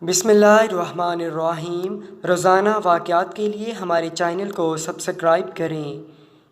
بسم اللہ الرحمن الرحیم۔ روزانہ واقعات کے لیے ہمارے چینل کو سبسکرائب کریں۔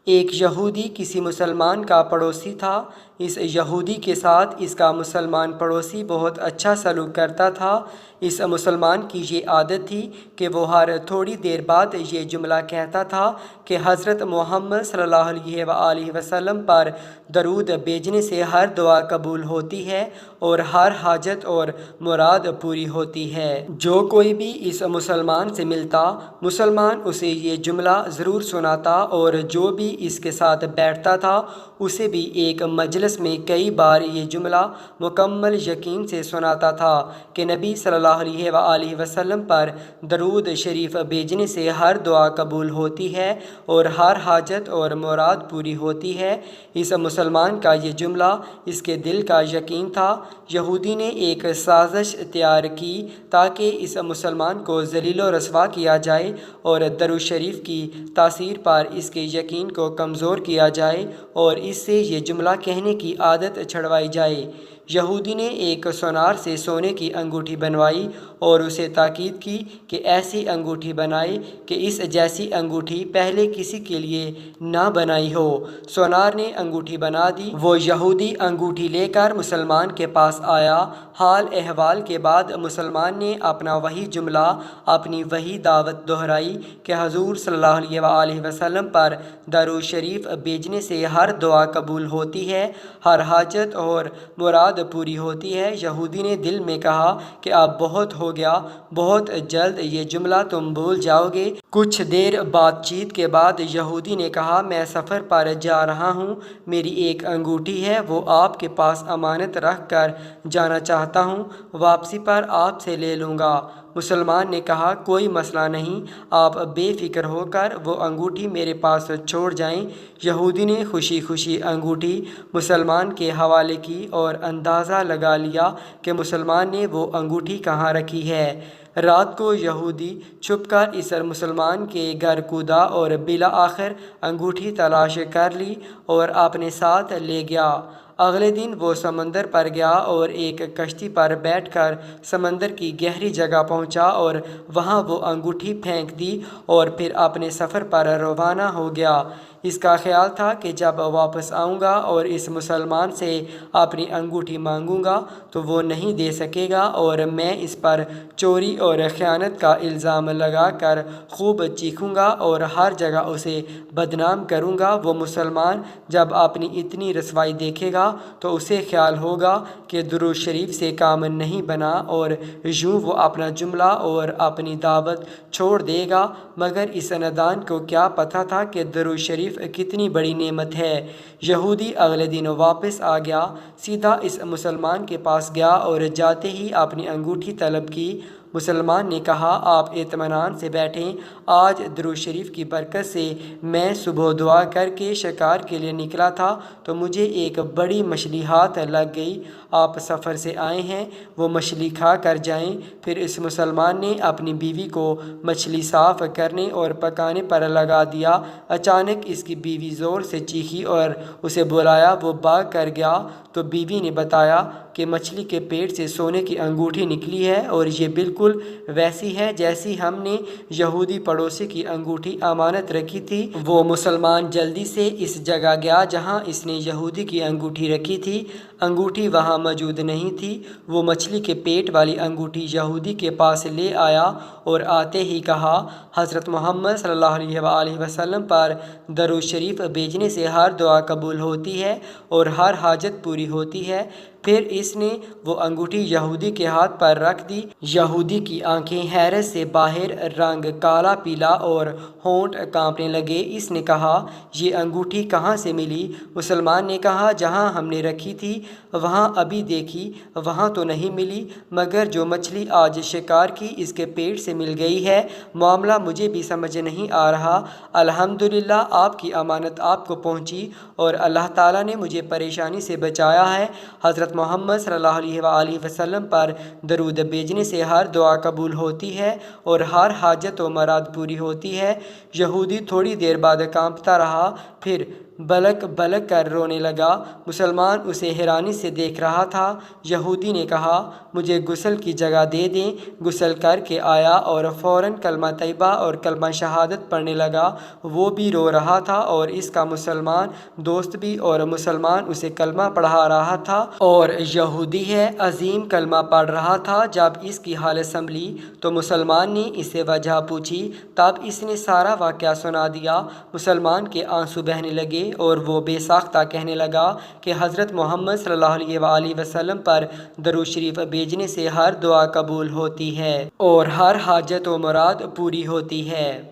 ایک یہودی کسی مسلمان کا پڑوسی تھا۔ اس یہودی کے ساتھ اس کا مسلمان پڑوسی بہت اچھا سلوک کرتا تھا۔ اس مسلمان کی یہ عادت تھی کہ وہ ہر تھوڑی دیر بعد یہ جملہ کہتا تھا کہ حضرت محمد صلی اللہ علیہ وآلہ وسلم پر درود بھیجنے سے ہر دعا قبول ہوتی ہے اور ہر حاجت اور مراد پوری ہوتی ہے۔ جو کوئی بھی اس مسلمان سے ملتا، مسلمان اسے یہ جملہ ضرور سناتا اور جو بھی اس کے ساتھ بیٹھتا تھا اسے بھی ایک مجلس میں کئی بار یہ جملہ مکمل یقین سے سناتا تھا کہ نبی صلی اللہ علیہ وآلہ وسلم پر درود شریف بھیجنے سے ہر دعا قبول ہوتی ہے اور ہر حاجت اور مراد پوری ہوتی ہے۔ اس مسلمان کا یہ جملہ اس کے دل کا یقین تھا۔ یہودی نے ایک سازش تیار کی تاکہ اس مسلمان کو ذلیل و رسوا کیا جائے اور درود شریف کی تاثیر پر اس کے یقین کو کمزور کیا جائے اور اس سے یہ جملہ کہنے کی عادت چھڑوائی جائے۔ یہودی نے ایک سونار سے سونے کی انگوٹھی بنوائی اور اسے تاکید کی کہ ایسی انگوٹھی بنائے کہ اس جیسی انگوٹھی پہلے کسی کے لیے نہ بنائی ہو۔ سونار نے انگوٹھی بنا دی۔ وہ یہودی انگوٹھی لے کر مسلمان کے پاس آیا۔ حال احوال کے بعد مسلمان نے اپنا وہی جملہ، اپنی وہی دعوت دہرائی کہ حضور صلی اللہ علیہ وآلہ وسلم پر درود شریف بھیجنے سے ہر دعا قبول ہوتی ہے، ہر حاجت اور مراد پوری ہوتی ہے۔ یہودی نے دل میں کہا کہ اب بہت ہو گیا، بہت جلد یہ جملہ تم بھول جاؤ گے۔ کچھ دیر بات چیت کے بعد یہودی نے کہا، میں سفر پر جا رہا ہوں، میری ایک انگوٹھی ہے، وہ آپ کے پاس امانت رکھ کر جانا چاہتا ہوں، واپسی پر آپ سے لے لوں گا۔ مسلمان نے کہا، کوئی مسئلہ نہیں، آپ بے فکر ہو کر وہ انگوٹھی میرے پاس چھوڑ جائیں۔ یہودی نے خوشی خوشی انگوٹھی مسلمان کے حوالے کی اور اندازہ لگا لیا کہ مسلمان نے وہ انگوٹھی کہاں رکھی ہے۔ رات کو یہودی چھپ کر اس مسلمان کے گھر کودا اور بالآخر انگوٹھی تلاش کر لی اور اپنے ساتھ لے گیا۔ اگلے دن وہ سمندر پر گیا اور ایک کشتی پر بیٹھ کر سمندر کی گہری جگہ پہنچا اور وہاں وہ انگوٹھی پھینک دی اور پھر اپنے سفر پر روانہ ہو گیا۔ اس کا خیال تھا کہ جب واپس آؤں گا اور اس مسلمان سے اپنی انگوٹھی مانگوں گا تو وہ نہیں دے سکے گا اور میں اس پر چوری اور خیانت کا الزام لگا کر خوب چیخوں گا اور ہر جگہ اسے بدنام کروں گا۔ وہ مسلمان جب اپنی اتنی رسوائی دیکھے گا تو اسے خیال ہوگا کہ درود شریف سے کام نہیں بنا اور یوں وہ اپنا جملہ اور اپنی دعوت چھوڑ دے گا، مگر اس نادان کو کیا پتہ تھا کہ درود شریف کتنی بڑی نعمت ہے۔ یہودی اگلے دن واپس آ گیا، سیدھا اس مسلمان کے پاس گیا اور جاتے ہی اپنی انگوٹھی طلب کی۔ مسلمان نے کہا، آپ اطمینان سے بیٹھیں، آج درود شریف کی برکت سے میں صبح دعا کر کے شکار کے لیے نکلا تھا تو مجھے ایک بڑی مچھلی ہاتھ لگ گئی، آپ سفر سے آئے ہیں، وہ مچھلی کھا کر جائیں۔ پھر اس مسلمان نے اپنی بیوی کو مچھلی صاف کرنے اور پکانے پر لگا دیا۔ اچانک اس کی بیوی زور سے چیخی اور اسے بلایا، وہ بھاگ کر گیا تو بیوی نے بتایا کہ مچھلی کے پیٹ سے سونے کی انگوٹھی نکلی ہے اور یہ بالکل ویسی ہے جیسی ہم نے یہودی پڑوسی کی انگوٹھی امانت رکھی تھی۔ وہ مسلمان جلدی سے اس جگہ گیا جہاں اس نے یہودی کی انگوٹھی رکھی تھی۔ انگوٹھی وہاں موجود نہیں تھی۔ وہ مچھلی کے پیٹ والی انگوٹھی یہودی کے پاس لے آیا اور آتے ہی کہا، حضرت محمد صلی اللہ علیہ وآلہ وسلم پر درود شریف بھیجنے سے ہر دعا قبول ہوتی ہے اور ہر حاجت پوری ہوتی ہے۔ پھر اس نے وہ انگوٹھی یہودی کے ہاتھ پر رکھ دی۔ یہودی کی آنکھیں حیرت سے باہر، رنگ کالا پیلا اور ہونٹ کانپنے لگے۔ اس نے کہا، یہ انگوٹھی کہاں سے ملی؟ مسلمان نے کہا، جہاں ہم نے رکھی تھی وہاں ابھی دیکھی، وہاں تو نہیں ملی، مگر جو مچھلی آج شکار کی اس کے پیٹ سے مل گئی ہے۔ معاملہ مجھے بھی سمجھ نہیں آ رہا۔ الحمدللہ آپ کی امانت آپ کو پہنچی اور اللہ تعالیٰ نے مجھے پریشانی سے بچایا ہے۔ حضرت محمد صلی اللہ علیہ وآلہ وسلم پر درود بھیجنے سے ہر دعا قبول ہوتی ہے اور ہر حاجت و مراد پوری ہوتی ہے۔ یہودی تھوڑی دیر بعد کانپتا رہا، پھر بلک بلک کر رونے لگا۔ مسلمان اسے حیرانی سے دیکھ رہا تھا۔ یہودی نے کہا، مجھے غسل کی جگہ دے دیں۔ غسل کر کے آیا اور فوراً کلمہ طیبہ اور کلمہ شہادت پڑھنے لگا۔ وہ بھی رو رہا تھا اور اس کا مسلمان دوست بھی، اور مسلمان اسے کلمہ پڑھا رہا تھا، اور یہودی ہے عظیم کلمہ پڑھ رہا تھا۔ جب اس کی حالت سنبھلی تو مسلمان نے اس سے وجہ پوچھی، تب اس نے سارا واقعہ سنا دیا۔ مسلمان کے آنسو بہنے لگے اور وہ بے ساختہ کہنے لگا کہ حضرت محمد صلی اللہ علیہ وآلہ وسلم پر درود شریف بھیجنے سے ہر دعا قبول ہوتی ہے اور ہر حاجت و مراد پوری ہوتی ہے۔